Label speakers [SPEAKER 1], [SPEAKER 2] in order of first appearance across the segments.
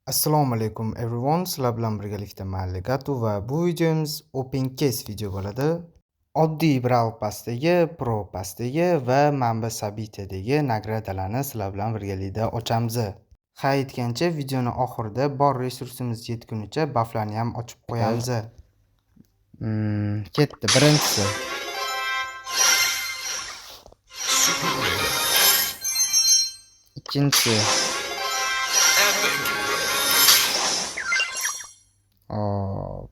[SPEAKER 1] Assalomu alaykum everyone. Sizlar bilan birgalikda man Legato va bu videomiz Open Case video bo'ladi. Oddiy Brawl Pass'dagi, Pro Pass'dagi va Manba Sabita'dagi nagradalarni sizlar bilan birgalikda ochamiz. Ha aytgancha videoni oxirida bor resursimiz yetgunicha bufflarni ham ochib qo'yamiz. Ketdi birinchisi. Ikkinchisi. Hop.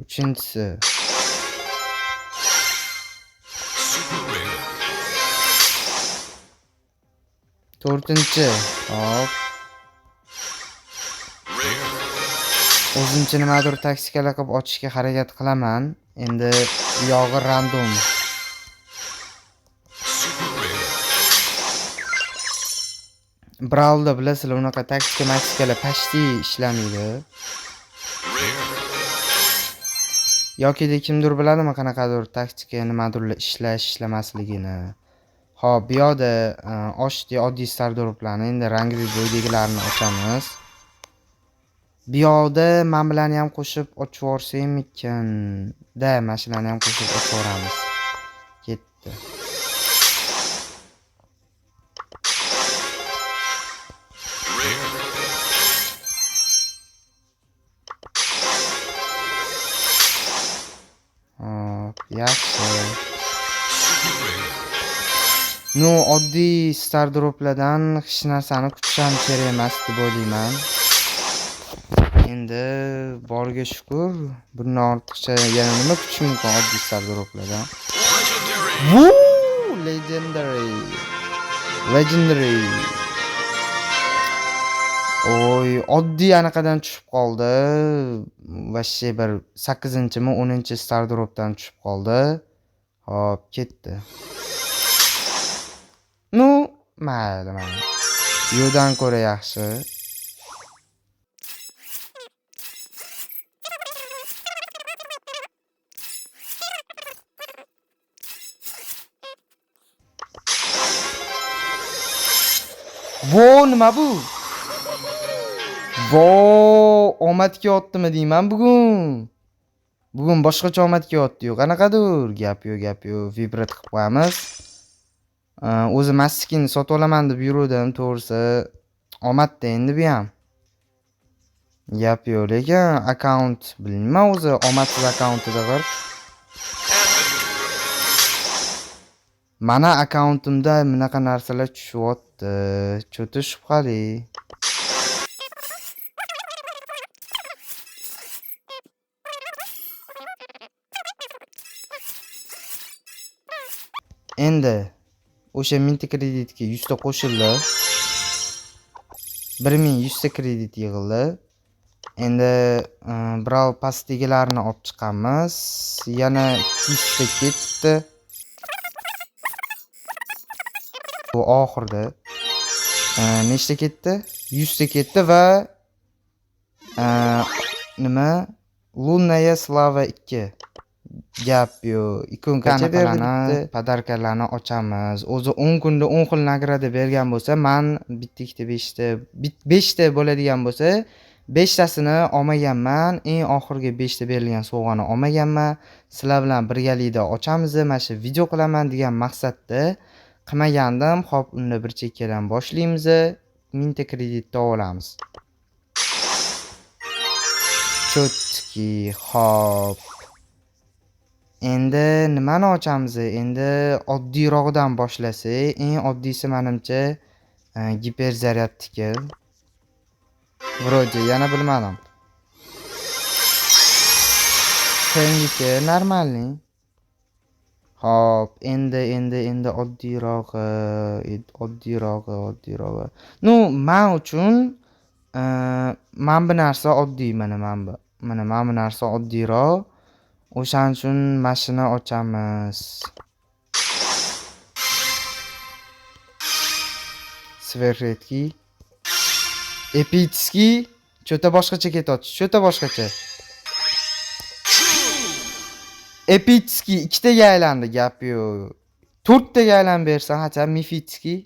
[SPEAKER 1] Uchinchisi. To'rtinchi. Hop. O'zimcha nimadir taktikalar qilib ochishga harakat qilaman. Endi buyog'i random. Brawlda bilasizlar, unaqa taktikalar pashti ishlamaydi. Yoki kimdir biladimi qanaqadir taktika nimadir ishlamasligini. Hop, bu yerda oddiy stardroplarni, endi rangli bo'ydagilarni ochamiz. Bu yerda men bilan ham qo'shib ochib yuborsakmikin? Mana shularni ham qo'shib ochib yuboramiz. Ketdi. Yaxshi. Oddiy stardroplardan hech narsani kutishim kerak emas deb o'ylayman. Endi borga shukr, bundan ortiqcha yana nima kutish mumkin oddiy stardroplardan? Legendary. Oy, oddiy anaqadan tushib qoldi. Vashshe bir 8-mi, 10-chi stardropdan tushib qoldi. Hop, ketdi. Mayli. Yo'dan ko'ra yaxshi. Nima bu? Omad kelyaptimi deyman bugun. Bugun boshqacha omad kelyapti-yu, qanaqadir gap yo'q. Vibrat qilib qo'yamiz. O'zi maskinni sotib olaman deb yurdim, to'g'risi. Omadda endi bu ham. Gap yo'q, lekin akkaunt bilmayman o'zi omadsiz akkauntida qil. Mana akkauntimda bunaqa narsalar tushyapti. Cho'ta shubhali. Endi o'sha mingta kreditga 100 ta qo'shildi. 1100 ta kredit yig'ildi. Endi Brawl Pass'dagilarni olib chiqamiz. Yana 100 ta ketdi. Bu oxirda nechta ketdi? 100 ta ketdi va nima? Lunaya Slava 2. Gap yo'q. Ikonkacha berdi. Podarkalarni ochamiz. O'zi 10 kunda 10 xil nagrada bergan bo'lsa, men bitta 5 ta bo'ladigan bo'lsa, 5 tasini olmaganman. Eng oxirgi 5 ta berilgan sovg'ani olmaganman. Sizlar bilan birgalikda ochamiz, mana shu video qilaman degan maqsadda qilmagandim. Xo'p, unda bir chekkadan boshlaymiz. 1000 ta kreditni olamiz. Chotki, xo'p. Endi nimani ochamiz? Endi oddiyrog'idan boshlasak, eng oddiysi menimcha giper zaryadniki. Вроде yana bilmadim. Seniki normalniy. Hop, endi oddiyrog'i. Men uchun men bu narsa oddiy, mana bu narsa oddiyroq. O'shaning uchun mashina ochamiz. Sverretki. Epitskiy. Cho'ta boshqacha ketyapti. Cho'ta boshqacha. Epitskiy 2 taga aylandi, gap yo'q. 4 taga aylanib bersan, hacha Mifitskiy.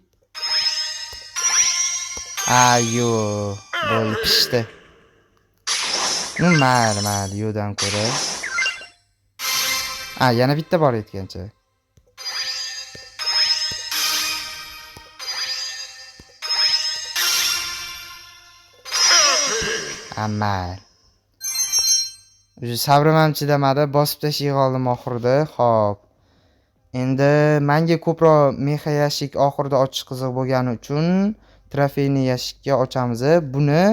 [SPEAKER 1] Yo'q. Bo'ldi, pishdi. Mayli, yo'dan ko'ra. Yana bitta bor aytgancha. Mayli. O'sha sabrim ham chidamadi, bosib tashlay qoldim oxirida. Xo'p. Endi menga ko'proq mexa yashik oxirida ochish qiziq bo'lgani uchun trofeyni yashikka ochamiz. Buni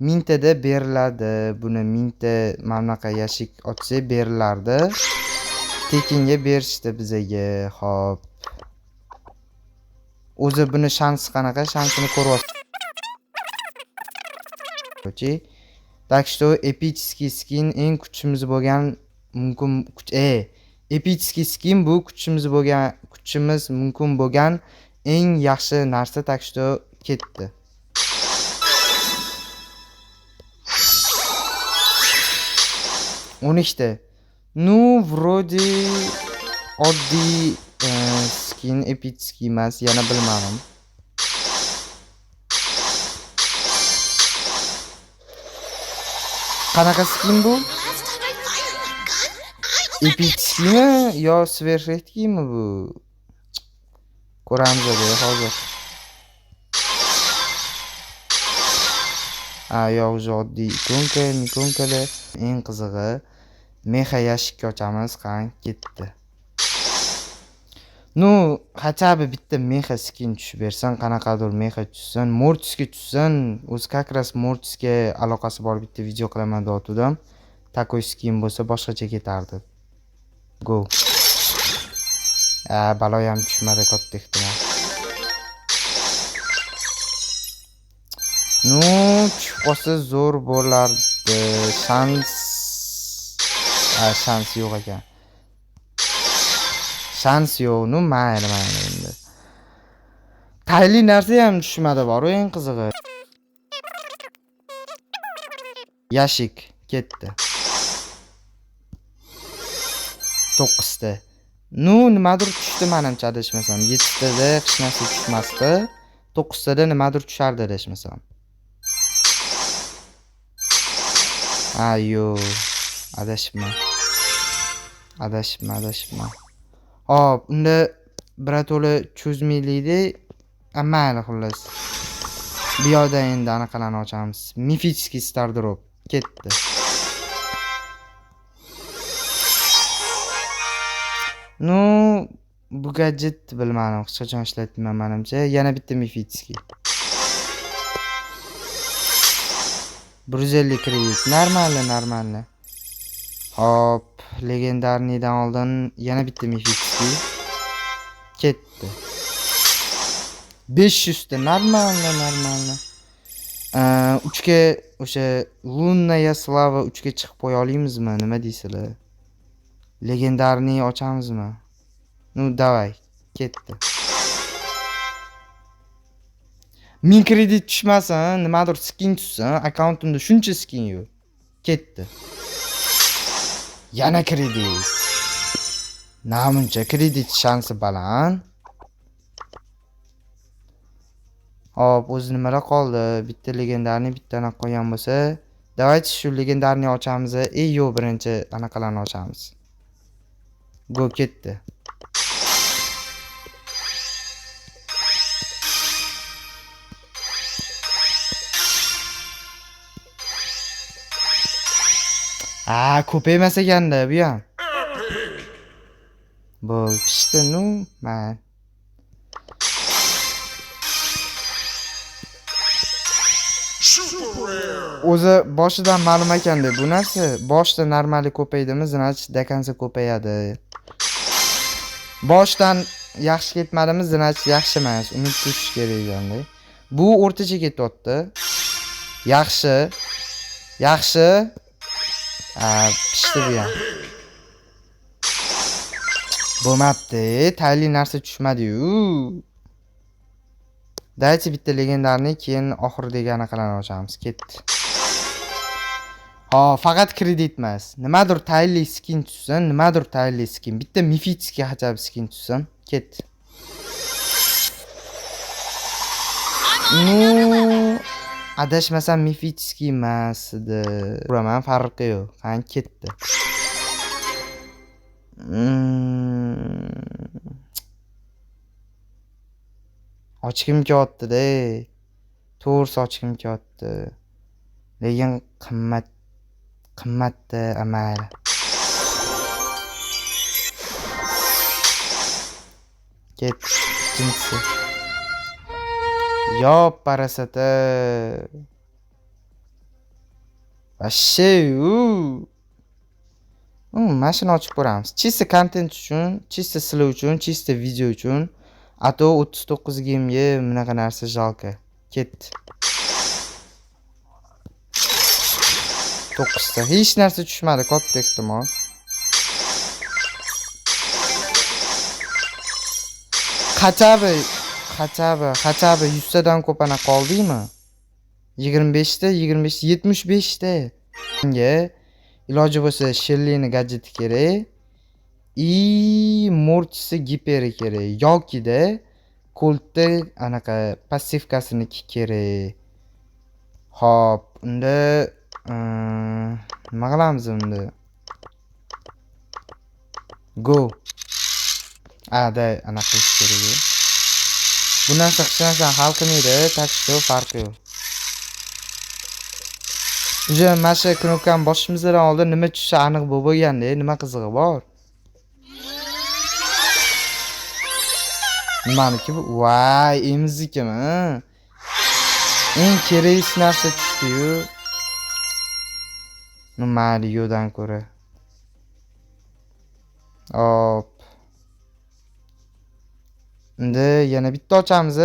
[SPEAKER 1] mintada beriladi. Buni minta mana bunaqa yashik ochsa berilardi. Tekinga berishdi bizaga. Xo'p. O'zi buni shansi qanaqa? Shansini ko'ryapsiz. Так что эпический skin eng kuchimiz bo'lgan mumkin epichskiy skin bu kuchimiz mumkin bo'lgan eng yaxshi narsa, так что ketdi. O'n ikkita. Вроде oddiy skin epichskiy emas, yana bilmadim. Qanaqa skin bu? Epichskiymi yo svershredkiymi bu? Ko'ramiz hozir. Yo'q, oddiy ikonkalar. Eng qizig'i mexa yashikka ochamiz, qani ketdi. Хотя бы bitta mexa skin tushib bersan, qanaqadir mexa tushsin, Mortisga tushsin. O'zi как раз Mortisga aloqasi bor bitta video qilaman deb takoy skin bo'lsa boshqacha ketardi. Go. Balo ham tushmadi katta ehtimol. Tushib qolsa zo'r bo'lardi. Shans yo'q ekan. Shans yo'q, mayli endi. Tayli narsa ham tushmadi bor-ku, eng qizig'i. Yashik ketdi. 9 ta. Nimadir tushdi menimcha adashmasam. 7 tada hech narsa tushmasdi. 9 tada nimadir tushardi adashmasam. Yo'q. Adashma. Hop, unda birato'la cho'zmaylikdi. Mayli xullas. Bu yoqda endi anaqalarni ochamiz. Mifический Stardrop ketdi. Bu gadjet bilmadim, hech qachon ishlatmayman menimcha. Yana bitta mifический. 150 kredit. Normalni. Hop, legendarniydan oldin yana bitta mifический ketdi. 500 ta normalni. 3ga o'sha Lunaya Slava 3ga chiqib qo'ya olamizmi? Nima deysizlar? Legendarniy ochamizmi? Davay, ketdi. 1000 kredit tushmasin, nimadir skin tushsin. Akkauntimda shuncha skin yo'q. Ketdi. Yana kredit. Namuncha kredit shansi baland. Hop, o'zi nimalar qoldi? Bitta legendarni, bittani qo'ygan bo'lsa, davaychi shu legendarni ochamiz. Yo'q, birinchi anaqalarni ochamiz. Go ketdi. Ko'paymas ekanda bu ham. Bu pishdi, man. O'zi boshidan ma'lum ekanda bu narsa. Boshda normali ko'paydimi, значит, до конца ko'payadi. Boshdan yaxshi ketmadimi, значит, yaxshi emas. Unutish kerak ekanday. Bu o'rtacha ketyapti. Yaxshi. Pishdi bu ham. Bo'lmabdi. Tayli narsa tushmadi-yu. Daychi bitta legendarni, keyin oxiridagi anaqalarni ochamiz. Ketdi. Faqat kredit emas. Nimadir tayli skin tushsin, bitta mifический хотя бы skin tushsin. Ketdi. adashmasam mifitskiy emas edi. Uraman, farqi yo'q. Qani ketdi. Ochgim kelyapti-da. To'g'risi ochgim kelyapti. Lekin qimmatda amayli. Ket, ikkinchisi. Yo parasata. Vashshe mashina ochib ko'ramiz. Chista kontent uchun, chista sizlar uchun, chista video uchun. Ato 39 gemga bunaqa narsa jalka. Ketdi. 9 ta. Hech narsa tushmadi, katta ehtimol. Qachabi 100 tadan ko'pana qoldingmi? 25 ta, 75 ta. Bunga iloji bo'lsa Shelly'ni gadjeti kerak. Mortisi giperi kerak. Yoki-da Colt'da anaqa passivkasini kerak. Xo'p, unda nima qilamiz unda? Go. Da anaqa qilish kerak. Bu narsa hech narsa hal qilmaydi, tashqi farqi yo'q. Uje mana shu knopkani bosishimizdan oldin nima tushishi aniq bo'lganda, nima qizig'i bor? Nimaniki bu? Voy, emizikimi? Eng kerakli narsa tushdi-yu. Mayli yo'dan ko'ra. Hop. Endi yana bitta ochamiz.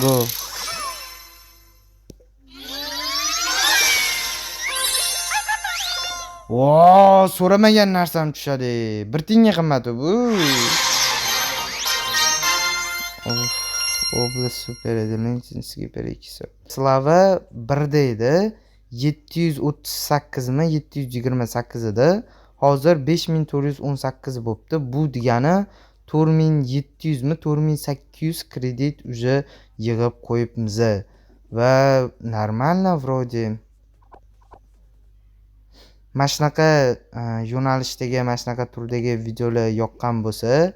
[SPEAKER 1] Go. Vooo, so'ramagan narsam tushadi. Bir tiyinga qimmat bu. Oblast super edi, super 2. Slava 1 deydi. 738 mi, 728 edi. Hozir 5418 bo'pti. Bu degani 4700 mi, 4800 kredit uje yig'ib qo'yibmiz. Va normalna вроде. Mana shunaqa yo'nalishdagi, mana shunaqa turdagi videolar yoqqan bo'lsa,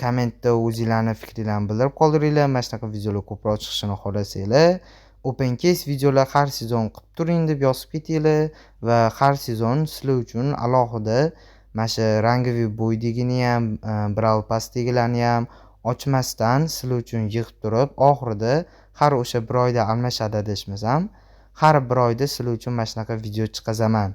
[SPEAKER 1] kommentda o'zingizlarning fikringizni bildirib qoldiringlar. Mana shunaqa videolar ko'proq chiqishini xohlasanglar, open case videolar har sezon qilib turing deb yozib ketinglar va har sezon sizlar uchun alohida mana shu rangoviy bo'ydagini ham, brawl passdagilarni ham ochmasdan sizlar uchun yig'ib turib, oxirida har o'sha bir oyda almashadi desmasam, har bir oyda sizlar uchun mana shunaqa video chiqazaman.